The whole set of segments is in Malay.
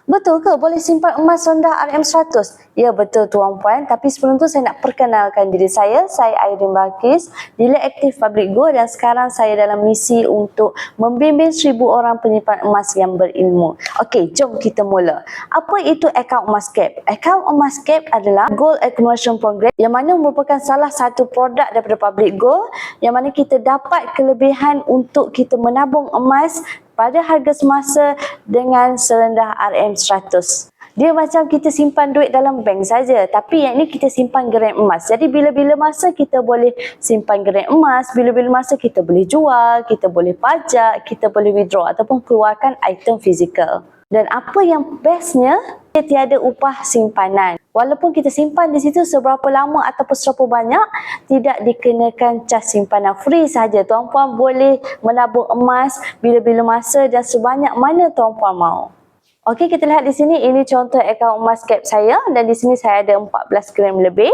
Betul ke boleh simpan emas rendah RM100? Ya, betul Tuan Puan. Tapi sebelum tu saya nak perkenalkan diri saya. Saya Airin Balkis, Dealer Aktif Public Go, dan sekarang saya dalam misi untuk membimbing 1,000 orang penyimpan emas yang berilmu. Okey, jom kita mula. Apa itu akaun emas gap? Akaun emas gap adalah Gold Accumulation Program yang mana merupakan salah satu produk daripada Public Go yang mana kita dapat kelebihan untuk kita menabung emas pada harga semasa dengan serendah RM100. Dia macam kita simpan duit dalam bank saja, tapi yang ni kita simpan gram emas. Jadi bila-bila masa kita boleh simpan gram emas, bila-bila masa kita boleh jual, kita boleh pajak, kita boleh withdraw ataupun keluarkan item fizikal. Dan apa yang bestnya, dia tiada upah simpanan. Walaupun kita simpan di situ seberapa lama ataupun seberapa banyak, tidak dikenakan cas simpanan, free saja. Tuan Puan boleh menabung emas bila-bila masa dan sebanyak mana Tuan Puan mahu. Okey, kita lihat di sini, ini contoh akaun emas gap saya dan di sini saya ada 14 gram lebih.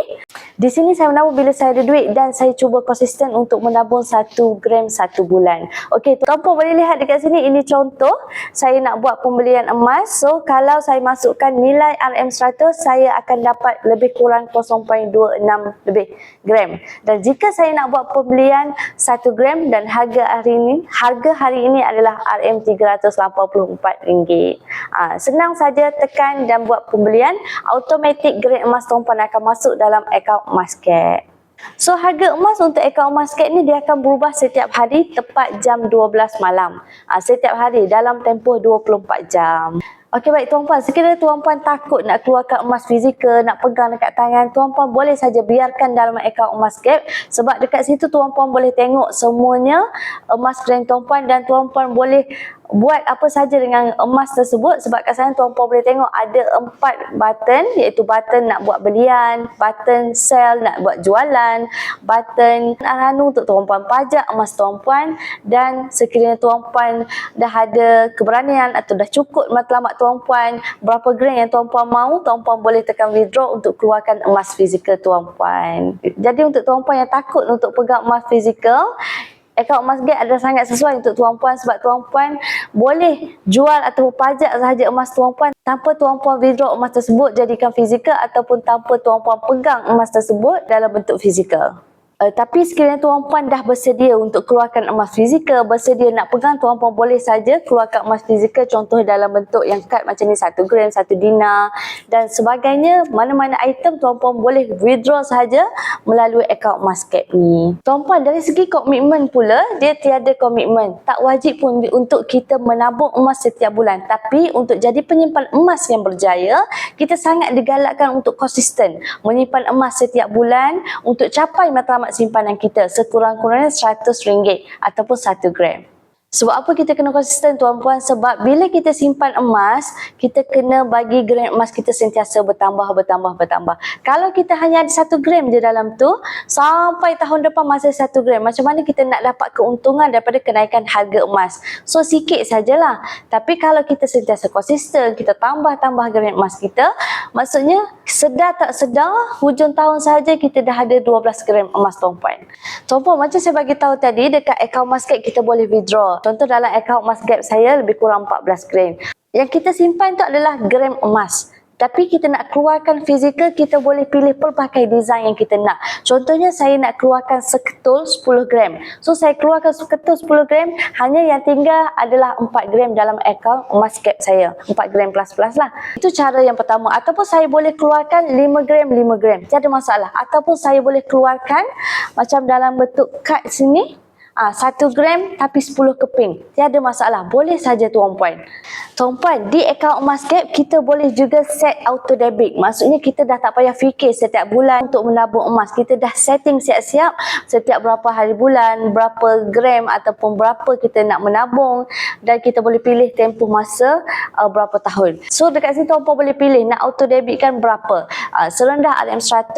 Di sini saya menabung bila saya ada duit dan saya cuba konsisten untuk menabung 1 gram 1 bulan. Okey, Tuan Puan boleh lihat dekat sini, ini contoh saya nak buat pembelian emas. So, kalau saya masukkan nilai RM100, saya akan dapat lebih kurang 0.26 lebih gram. Dan jika saya nak buat pembelian 1 gram dan harga hari ini adalah RM384. Senang saja tekan dan buat pembelian, automatik grade emas Tuan Puan akan masuk dalam akaun emas gap. So, harga emas untuk akaun emas gap ni dia akan berubah setiap hari tepat jam 12 malam. Setiap hari dalam tempoh 24 jam. Okey, baik Tuan Puan, sekiranya Tuan Puan takut nak keluarkan emas fizikal, nak pegang dekat tangan, Tuan Puan boleh saja biarkan dalam akaun emas gap, sebab dekat situ Tuan Puan boleh tengok semuanya emas brand Tuan Puan dan Tuan Puan boleh buat apa saja dengan emas tersebut. Sebab kat sana Tuan Puan boleh tengok ada 4 button, iaitu button nak buat belian, button sell nak buat jualan, button untuk Tuan Puan pajak emas Tuan Puan, dan sekiranya Tuan Puan dah ada keberanian atau dah cukup matlamat Tuan Puan, berapa gram yang Tuan Puan mahu, Tuan Puan boleh tekan withdraw untuk keluarkan emas fizikal Tuan Puan. Jadi untuk Tuan Puan yang takut untuk pegang emas fizikal, akaun emas gap adalah sangat sesuai untuk Tuan Puan, sebab Tuan Puan boleh jual atau pajak sahaja emas Tuan Puan tanpa Tuan Puan withdraw emas tersebut jadikan fizikal ataupun tanpa Tuan Puan pegang emas tersebut dalam bentuk fizikal. Tapi sekiranya Tuan Puan dah bersedia untuk keluarkan emas fizikal, bersedia nak pegang, Tuan Puan boleh saja keluarkan emas fizikal, contoh dalam bentuk yang kad macam ni, 1 gram, 1 dinar dan sebagainya. Mana-mana item Tuan Puan boleh withdraw saja melalui akaun emas gap ni. Tuan Puan, dari segi komitmen pula, dia tiada komitmen. Tak wajib pun untuk kita menabung emas setiap bulan. Tapi untuk jadi penyimpan emas yang berjaya, kita sangat digalakkan untuk konsisten menyimpan emas setiap bulan untuk capai matlamat simpanan kita sekurang-kurangnya RM100 ataupun 1 gram. Sebab apa kita kena konsisten Tuan Puan? Sebab bila kita simpan emas, kita kena bagi gram emas kita sentiasa bertambah. Kalau kita hanya ada 1 gram je dalam tu, sampai tahun depan masih 1 gram, macam mana kita nak dapat keuntungan daripada kenaikan harga emas? So, sikit sajalah. Tapi kalau kita sentiasa konsisten, kita tambah gram emas kita, maksudnya sedar tak sedar, hujung tahun saja kita dah ada 12 gram emas Tuan Puan. Tuan Puan, macam saya bagi tahu tadi, dekat akaun emas gap kita boleh withdraw. Contoh dalam akaun emas gap saya lebih kurang 14 gram. Yang kita simpan tu adalah gram emas. Tapi kita nak keluarkan fizikal, kita boleh pilih pelbagai design yang kita nak. Contohnya saya nak keluarkan seketul 10 gram. So saya keluarkan seketul 10 gram, hanya yang tinggal adalah 4 gram dalam akaun emas gap saya. 4 gram plus lah. Itu cara yang pertama. Ataupun saya boleh keluarkan 5 gram. Tiada masalah. Ataupun saya boleh keluarkan macam dalam bentuk kad sini. 1 gram tapi 10 keping. Tiada masalah. Boleh saja Tuan Puan. Tuan Puan, di akaun emas gap kita boleh juga set auto debit. Maksudnya kita dah tak payah fikir setiap bulan untuk menabung emas. Kita dah setting siap-siap setiap berapa hari bulan, berapa gram ataupun berapa kita nak menabung, dan kita boleh pilih tempoh masa berapa tahun. So dekat sini Tuan Puan boleh pilih nak auto debit kan berapa. Serendah RM100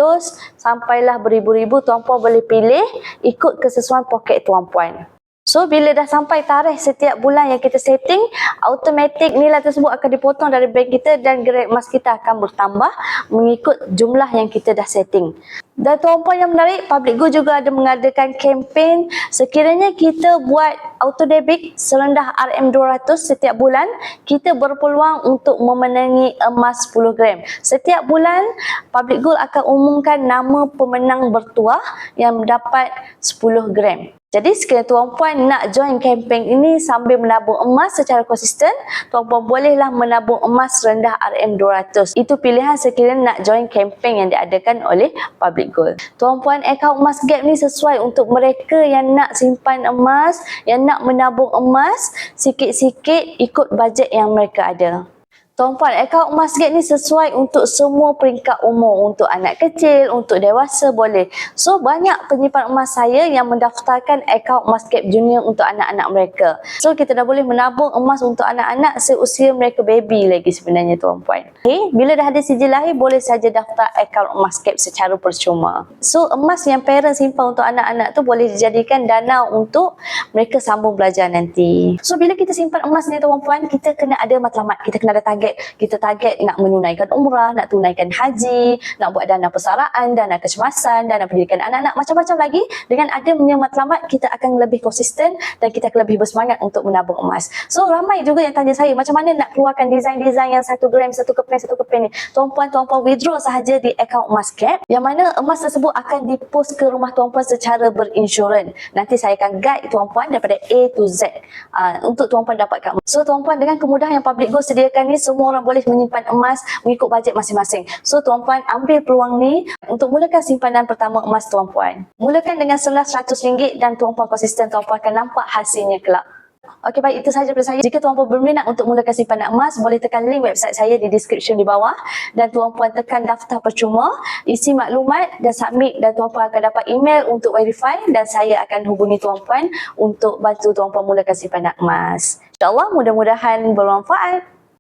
sampailah beribu-ribu, Tuan Puan boleh pilih ikut kesesuaian poket Tuan Puan. So So bila dah sampai tarikh setiap bulan yang kita setting, automatik nilai tersebut akan dipotong dari bank kita dan grade emas kita akan bertambah mengikut jumlah yang kita dah setting. Dan tuan-puan yang menarik, Public Gold juga ada mengadakan kempen sekiranya kita buat auto debit serendah RM200 setiap bulan, kita berpeluang untuk memenangi emas 10 gram. Setiap bulan, Public Gold akan umumkan nama pemenang bertuah yang mendapat 10 gram. Jadi sekiranya tuan-puan nak join kempen ini sambil menabung emas secara konsisten, tuan-puan bolehlah menabung emas rendah RM200. Itu pilihan sekiranya nak join kempen yang diadakan oleh Public Gold. Tuan-puan, akaun emas gap ni sesuai untuk mereka yang nak simpan emas, yang nak menabung emas sikit-sikit ikut bajet yang mereka ada. Tuan-puan, akaun emas gap ni sesuai untuk semua peringkat umur. Untuk anak kecil, untuk dewasa boleh. So, banyak penyimpan emas saya yang mendaftarkan akaun emas gap junior untuk anak-anak mereka. So, kita dah boleh menabung emas untuk anak-anak seusia mereka baby lagi sebenarnya tuan-puan. Okay, bila dah ada sijil lahir, boleh saja daftar akaun emas gap secara percuma. So, emas yang parent simpan untuk anak-anak tu boleh dijadikan dana untuk mereka sambung belajar nanti. So, bila kita simpan emas ni tuan-puan, kita kena ada matlamat, kita kena ada target. Kita target nak menunaikan umrah, nak tunaikan haji, nak buat dana persaraan, dana kecemasan, dana pendidikan anak-anak, macam-macam lagi. Dengan adanya matlamat, kita akan lebih konsisten dan kita akan lebih bersemangat untuk menabung emas. So, ramai juga yang tanya saya, macam mana nak keluarkan desain-desain yang 1 gram, 1 keping ni. Tuan-puan withdraw sahaja di akaun emas gap, yang mana emas tersebut akan dipost ke rumah tuan-puan secara berinsurans. Nanti saya akan guide tuan-puan daripada A to Z untuk tuan-puan dapatkan emas. So, tuan-puan, dengan kemudahan yang Public Gold sediakan ni, semua orang boleh menyimpan emas mengikut bajet masing-masing. So, tuan-puan ambil peluang ni untuk mulakan simpanan pertama emas tuan-puan. Mulakan dengan senilai RM100 dan tuan-puan konsisten, tuan-puan akan nampak hasilnya kelak. Okey, baik, itu sahaja daripada saya. Jika tuan-puan berminat untuk mulakan simpanan emas, boleh tekan link website saya di description di bawah dan tuan-puan tekan daftar percuma, isi maklumat dan submit dan tuan-puan akan dapat email untuk verify dan saya akan hubungi tuan-puan untuk bantu tuan-puan mulakan simpanan emas. InsyaAllah mudah-mudahan bermanfaat.